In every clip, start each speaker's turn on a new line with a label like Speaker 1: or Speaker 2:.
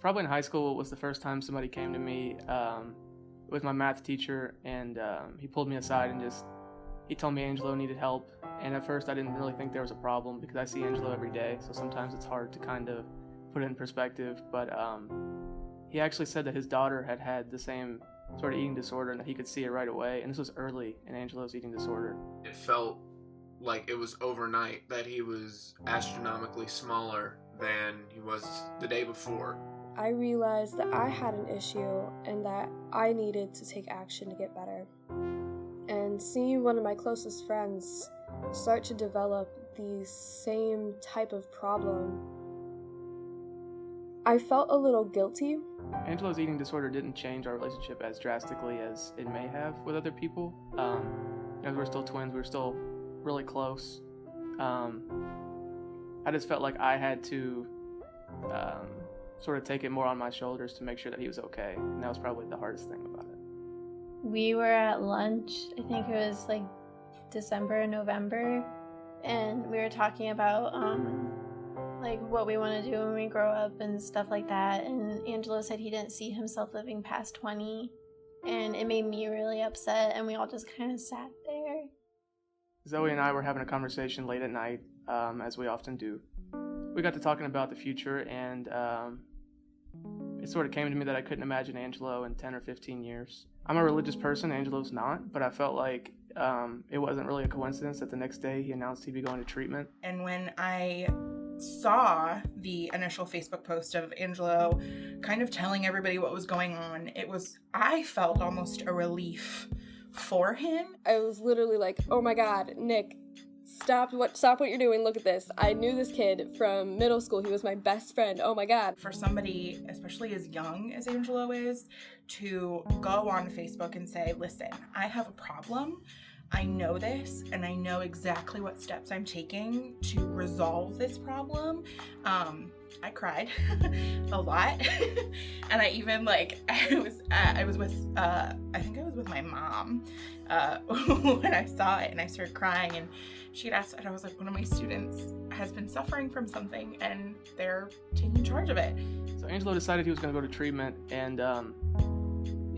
Speaker 1: Probably in high school was the first time somebody came to me with my math teacher, and he pulled me aside and he told me Angelo needed help. And at first I didn't really think there was a problem because I see Angelo every day, so sometimes it's hard to kind of put it in perspective. But he actually said that his daughter had the same sort of eating disorder and that he could see it right away, and this was early in Angelo's eating disorder.
Speaker 2: It felt like it was overnight that he was astronomically smaller than he was the day before.
Speaker 3: I realized that I had an issue and that I needed to take action to get better. And seeing one of my closest friends start to develop the same type of problem, I felt a little guilty.
Speaker 1: Angelo's eating disorder didn't change our relationship as drastically as it may have with other people. We're still twins, we're still really close. I just felt like I had to sort of take it more on my shoulders to make sure that he was okay, and that was probably the hardest thing about it.
Speaker 4: We were at lunch, I think it was like December, November, and we were talking about like what we want to do when we grow up and stuff like that, and Angelo said he didn't see himself living past 20, and it made me really upset, and we all just kind of sat there.
Speaker 1: Zoe and I were having a conversation late at night, as we often do. We got to talking about the future, and it sort of came to me that I couldn't imagine Angelo in 10 or 15 years. I'm a religious person, Angelo's not, but I felt like it wasn't really a coincidence that the next day he announced he'd be going to treatment.
Speaker 5: And when I saw the initial Facebook post of Angelo kind of telling everybody what was going on, I felt almost a relief for him.
Speaker 3: I was literally like, oh my God, Nick, stop what you're doing, look at this. I knew this kid from middle school, he was my best friend, oh my God.
Speaker 5: For somebody, especially as young as Angelo is, to go on Facebook and say, listen, I have a problem, I know this, and I know exactly what steps I'm taking to resolve this problem. I cried a lot, and I even I was with my mom when I saw it, and I started crying, and she had asked, and I was like, one of my students has been suffering from something, and they're taking charge of it.
Speaker 1: So Angelo decided he was going to go to treatment, and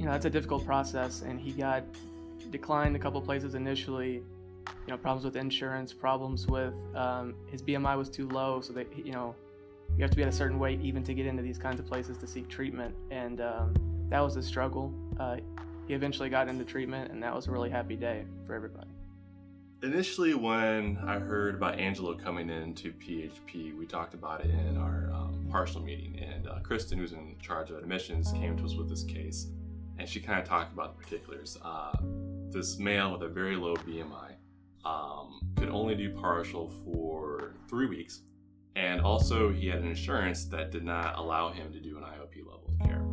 Speaker 1: that's a difficult process, and he got declined a couple places initially. Problems with insurance, problems with his BMI was too low, so that you have to be at a certain weight even to get into these kinds of places to seek treatment, and that was a struggle. He eventually got into treatment, and that was a really happy day for everybody.
Speaker 6: Initially, when I heard about Angelo coming into PHP, we talked about it in our partial meeting, and Kristen, who's in charge of admissions, came to us with this case, and she kind of talked about the particulars. This male with a very low BMI could only do partial for 3 weeks, and also he had an insurance that did not allow him to do an IOP level of care.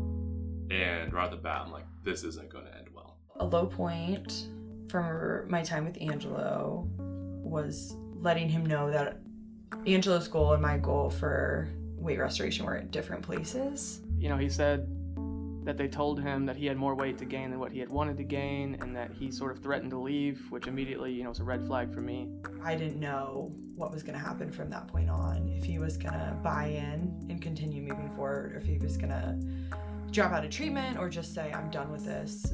Speaker 6: And right off the bat, I'm like, this isn't going to end well.
Speaker 7: A low point for my time with Angelo was letting him know that Angelo's goal and my goal for weight restoration were at different places.
Speaker 1: He said that they told him that he had more weight to gain than what he had wanted to gain, and that he sort of threatened to leave, which immediately, was a red flag for me.
Speaker 7: I didn't know what was going to happen from that point on, if he was going to buy in and continue moving forward, or if he was going to drop out of treatment or just say, I'm done with this,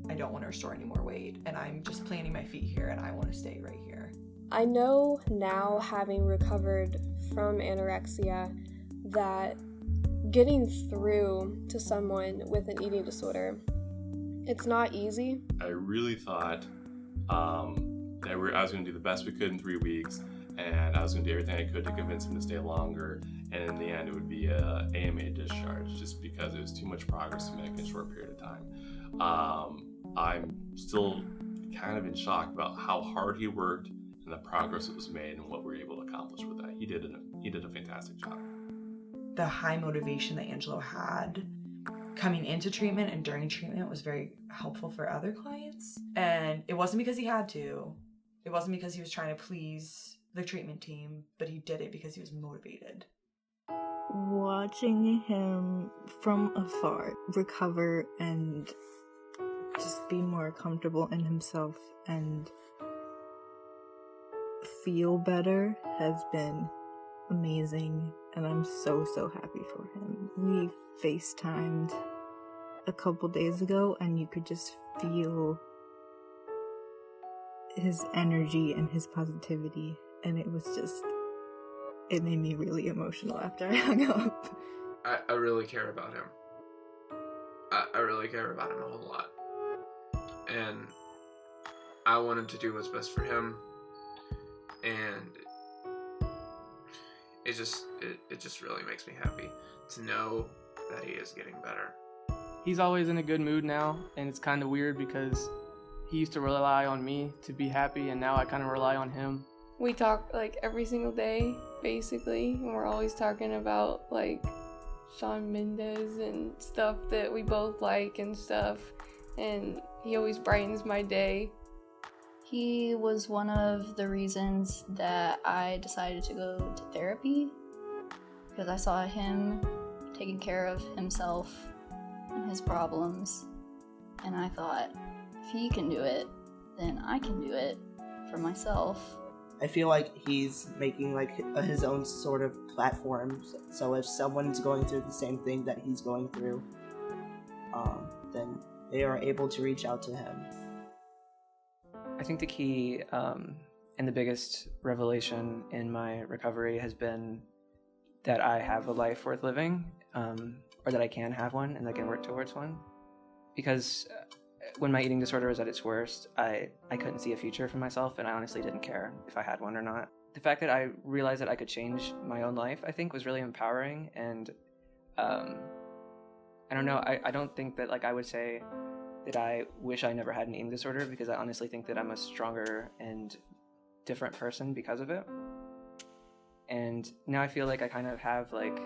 Speaker 7: I don't want to restore any more weight, and I'm just planting my feet here, and I want to stay right here.
Speaker 3: I know now, having recovered from anorexia, that getting through to someone with an eating disorder, it's not easy.
Speaker 6: I really thought that I was going to do the best we could in 3 weeks, and I was going to do everything I could to convince him to stay longer, and in the end it would be a AMA discharge, just because it was too much progress to make in a short period of time. I'm still kind of in shock about how hard he worked and the progress that was made and what we were able to accomplish with that. He did a fantastic job.
Speaker 7: The high motivation that Angelo had coming into treatment and during treatment was very helpful for other clients. And it wasn't because he had to. It wasn't because he was trying to please the treatment team, but he did it because he was motivated.
Speaker 8: Watching him from afar recover and just be more comfortable in himself and feel better has been amazing, and I'm so happy for him. We FaceTimed a couple days ago, and you could just feel his energy and his positivity, and it made me really emotional after I hung up.
Speaker 2: I really care about him. I really care about him a whole lot. And I want him to do what's best for him. And it just really makes me happy to know that he is getting better.
Speaker 1: He's always in a good mood now, and it's kind of weird because he used to rely on me to be happy, and now I kind of rely on him.
Speaker 3: We talk like every single day, basically, and we're always talking about like Shawn Mendes and stuff that we both like and stuff, and he always brightens my day.
Speaker 9: He was one of the reasons that I decided to go to therapy, because I saw him taking care of himself and his problems, and I thought, if he can do it, then I can do it for myself.
Speaker 10: I feel like he's making like his own sort of platform, so if someone's going through the same thing that he's going through, then they are able to reach out to him.
Speaker 11: I think the key and the biggest revelation in my recovery has been that I have a life worth living, or that I can have one and I can work towards one. Because when my eating disorder was at its worst, I couldn't see a future for myself, and I honestly didn't care if I had one or not. The fact that I realized that I could change my own life, I think, was really empowering, and I don't know, I don't think that like I would say that I wish I never had an eating disorder, because I honestly think that I'm a stronger and different person because of it. And now I feel like I kind of have like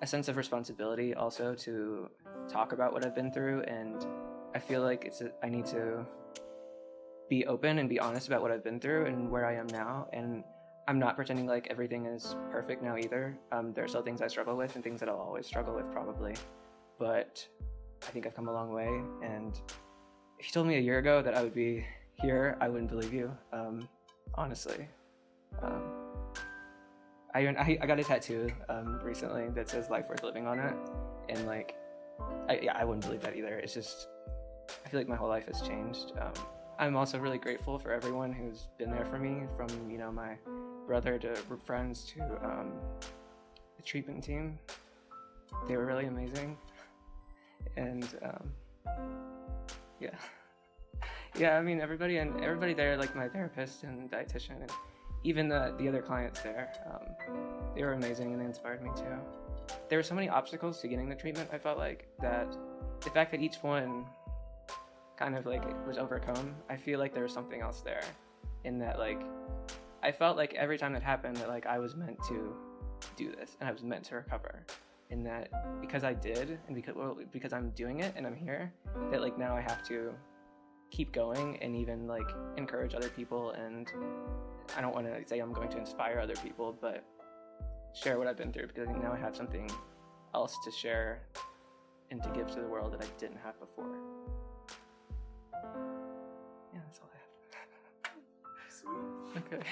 Speaker 11: a sense of responsibility also to talk about what I've been through, and I feel like I need to be open and be honest about what I've been through and where I am now. And I'm not pretending like everything is perfect now either. There are still things I struggle with and things that I'll always struggle with probably. But I think I've come a long way. And if you told me a year ago that I would be here, I wouldn't believe you, honestly. I got a tattoo recently that says "Life Worth Living" on it, and like, I wouldn't believe that either. It's just, I feel like my whole life has changed. I'm also really grateful for everyone who's been there for me, from my brother to friends to the treatment team. They were really amazing, and yeah. I mean, everybody there, like my therapist and dietitian, and even the other clients there, they were amazing and they inspired me too. There were so many obstacles to getting the treatment. I felt like that the fact that each one kind of like was overcome, I feel like there was something else there, in that like I felt like every time that happened that like I was meant to do this and I was meant to recover, in that because I did, and because I'm doing it and I'm here, that like now I have to keep going and even like encourage other people. And I don't want to say I'm going to inspire other people, but share what I've been through, because I think now I have something else to share and to give to the world that I didn't have before. Yeah, that's all I have.
Speaker 2: Sweet.
Speaker 11: Okay.